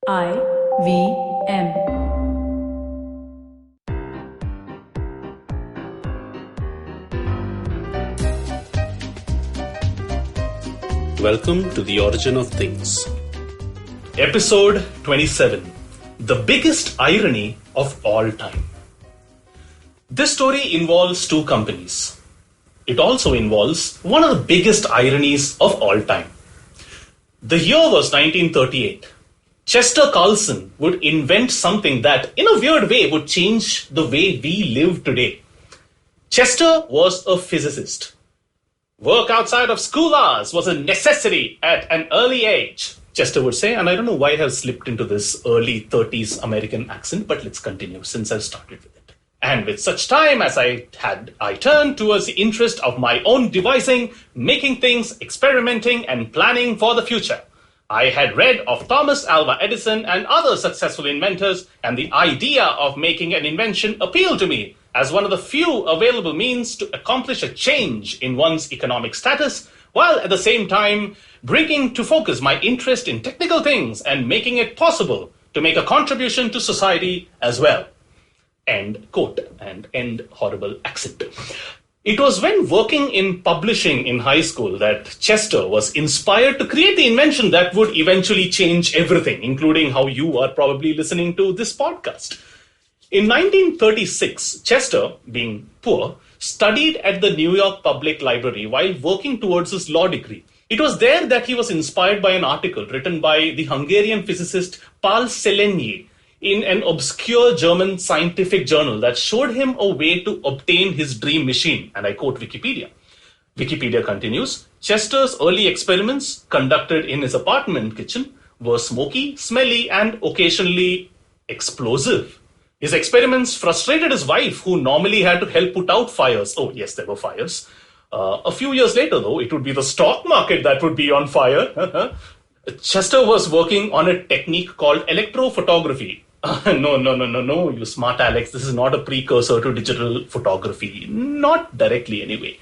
IVM. Welcome to The Origin of Things. Episode 27. The biggest irony of all time. This story involves two companies. It also involves one of the biggest ironies of all time. The year was 1938. Chester Carlson would invent something that, in a weird way, would change the way we live today. Chester was a physicist. Work outside of school hours was a necessity at an early age, Chester would say, and I don't know why I have slipped into this early 30s American accent, but let's continue since I've started with it. And with such time as I had, I turned towards the interest of my own devising, making things, experimenting, and planning for the future. I had read of Thomas Alva Edison and other successful inventors, and the idea of making an invention appealed to me as one of the few available means to accomplish a change in one's economic status, while at the same time bringing to focus my interest in technical things and making it possible to make a contribution to society as well. End quote, and end horrible accent. It was when working in publishing in high school that Chester was inspired to create the invention that would eventually change everything, including how you are probably listening to this podcast. In 1936, Chester, being poor, studied at the New York Public Library while working towards his law degree. It was there that he was inspired by an article written by the Hungarian physicist Paul Celenyi in an obscure German scientific journal that showed him a way to obtain his dream machine, and I quote Wikipedia. Wikipedia continues, Chester's early experiments, conducted in his apartment kitchen, were smoky, smelly, and occasionally explosive. His experiments frustrated his wife, who normally had to help put out fires. Oh, yes, there were fires. A few years later, though, it would be the stock market that would be on fire. Chester was working on a technique called electrophotography. No, you smart Alex. This is not a precursor to digital photography. Not directly, anyway.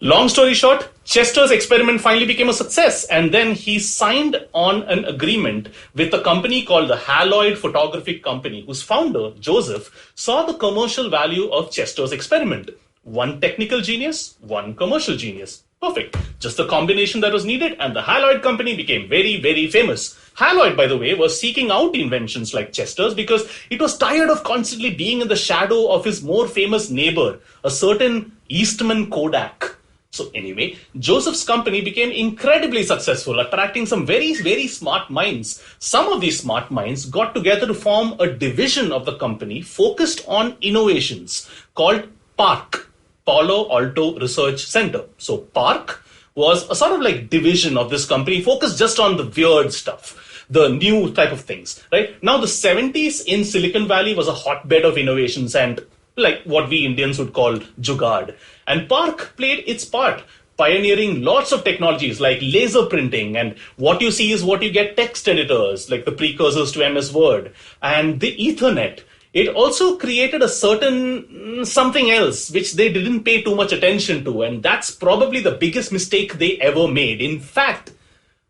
Long story short, Chester's experiment finally became a success, and then he signed on an agreement with a company called the Haloid Photographic Company, whose founder, Joseph, saw the commercial value of Chester's experiment. One technical genius, one commercial genius. Perfect. Just the combination that was needed, and the Haloid company became very, very famous. Haloid, by the way, was seeking out inventions like Chester's because it was tired of constantly being in the shadow of his more famous neighbor, a certain Eastman Kodak. So anyway, Joseph's company became incredibly successful, attracting some very, very smart minds. Some of these smart minds got together to form a division of the company focused on innovations called PARC, Palo Alto Research Center. So PARC was a sort of like division of this company focused just on the weird stuff, the new type of things, right? Now the 70s in Silicon Valley was a hotbed of innovations and like what we Indians would call jugaad. And PARC played its part, pioneering lots of technologies like laser printing, and what you see is what you get text editors, like the precursors to MS Word, and the Ethernet. It also created a certain something else which they didn't pay too much attention to, and that's probably the biggest mistake they ever made. In fact,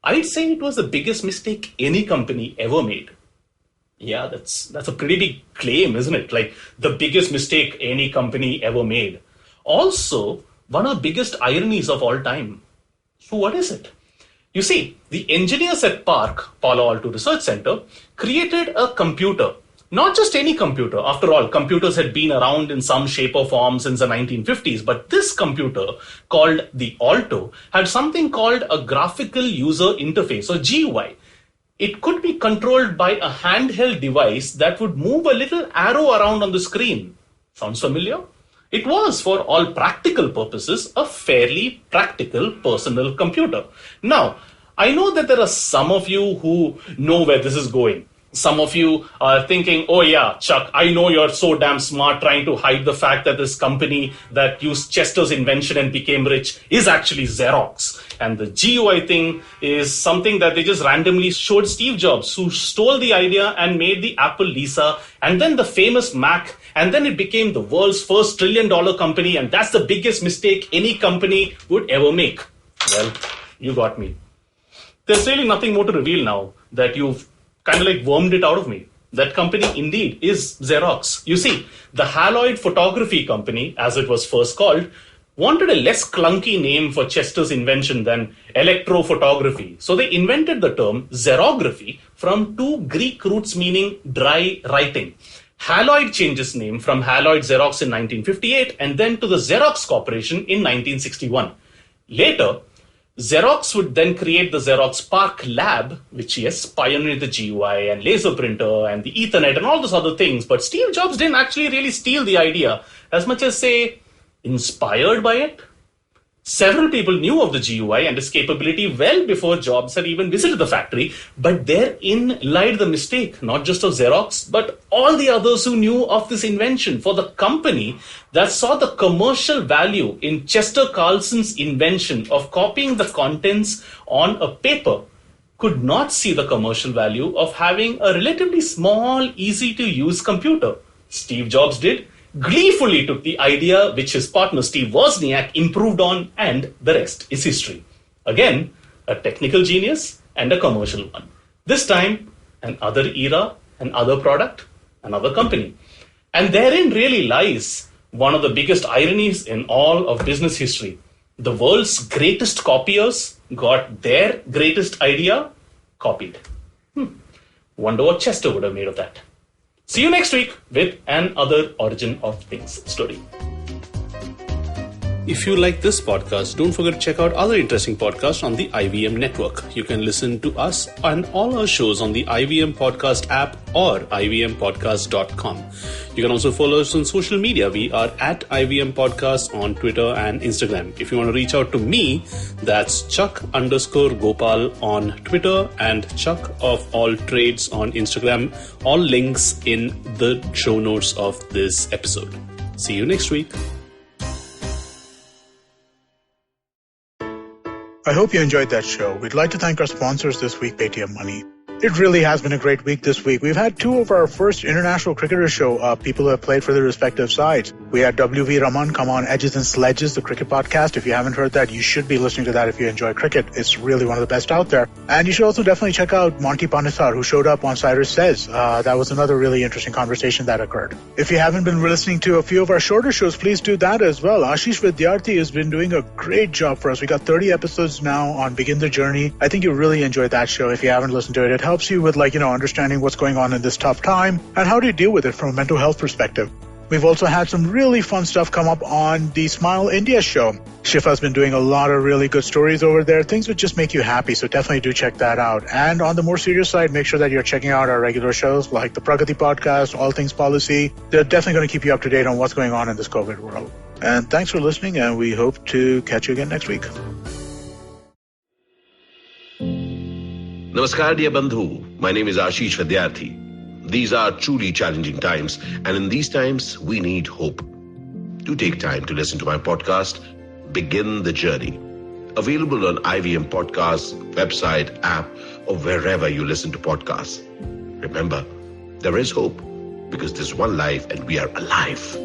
I'd say it was the biggest mistake any company ever made. Yeah, that's a pretty big claim, isn't it? Like the biggest mistake any company ever made. Also, one of the biggest ironies of all time. So what is it? You see, the engineers at PARC, Palo Alto Research Center, created a computer. Not just any computer. After all, computers had been around in some shape or form since the 1950s. But this computer, called the Alto, had something called a graphical user interface, or GUI. It could be controlled by a handheld device that would move a little arrow around on the screen. Sounds familiar? It was, for all practical purposes, a fairly practical personal computer. Now, I know that there are some of you who know where this is going. Some of you are thinking, oh yeah, Chuck, I know you're so damn smart trying to hide the fact that this company that used Chester's invention and became rich is actually Xerox. And the GUI thing is something that they just randomly showed Steve Jobs, who stole the idea and made the Apple Lisa, and then the famous Mac, and then it became the world's first trillion-dollar company, and that's the biggest mistake any company would ever make. Well, you got me. There's really nothing more to reveal now that you've kind of like wormed it out of me. That company indeed is Xerox. You see, the Haloid Photography Company, as it was first called, wanted a less clunky name for Chester's invention than electrophotography. So they invented the term xerography from two Greek roots meaning dry writing. Haloid changed its name from Haloid Xerox in 1958 and then to the Xerox Corporation in 1961. Later, Xerox would then create the Xerox PARC Lab, which yes, pioneered the GUI and laser printer and the Ethernet and all those other things. But Steve Jobs didn't actually really steal the idea as much as, say, inspired by it. Several people knew of the GUI and its capability well before Jobs had even visited the factory, but therein lied the mistake, not just of Xerox, but all the others who knew of this invention. For the company that saw the commercial value in Chester Carlson's invention of copying the contents on a paper could not see the commercial value of having a relatively small, easy-to-use computer. Steve Jobs did. Gleefully took the idea which his partner Steve Wozniak improved on, and the rest is history. Again, a technical genius and a commercial one. This time, another era, another product, another company. And therein really lies one of the biggest ironies in all of business history. The world's greatest copiers got their greatest idea copied. Wonder what Chester would have made of that. See you next week with another Origin of Things story. If you like this podcast, don't forget to check out other interesting podcasts on the IVM network. You can listen to us and all our shows on the IVM Podcast app or ivmpodcast.com. You can also follow us on social media. We are at IVM Podcast on Twitter and Instagram. If you want to reach out to me, that's Chuck_Gopal on Twitter and Chuck of All Trades on Instagram. All links in the show notes of this episode. See you next week. I hope you enjoyed that show. We'd like to thank our sponsors this week, Paytm Money. It really has been a great week this week. We've had two of our first international cricketers show up, people who have played for their respective sides. We had W.V. Raman come on Edges and Sledges, the cricket podcast. If you haven't heard that, you should be listening to that if you enjoy cricket. It's really one of the best out there. And you should also definitely check out Monty Pandithar, who showed up on Cyrus Says. That was another really interesting conversation that occurred. If you haven't been listening to a few of our shorter shows, please do that as well. Ashish Vidyarthi has been doing a great job for us. We got 30 episodes now on Begin the Journey. I think you really enjoyed that show. If you haven't listened to it, it helps you with understanding what's going on in this tough time and how do you deal with it from a mental health perspective. We've also had some really fun stuff come up on the Smile India show. Shifa's been doing a lot of really good stories over there, things that just make you happy, so definitely do check that out. And on the more serious side, make sure that you're checking out our regular shows like the Pragati podcast, All Things Policy. They're definitely going to keep you up to date on what's going on in this COVID world. And thanks for listening, and we hope to catch you again next week. Namaskar, dear Bandhu. My name is Ashish Vidyarthi. These are truly challenging times, and in these times, we need hope. Do take time to listen to my podcast, Begin the Journey. Available on IVM Podcasts, website, app, or wherever you listen to podcasts. Remember, there is hope because there's one life and we are alive.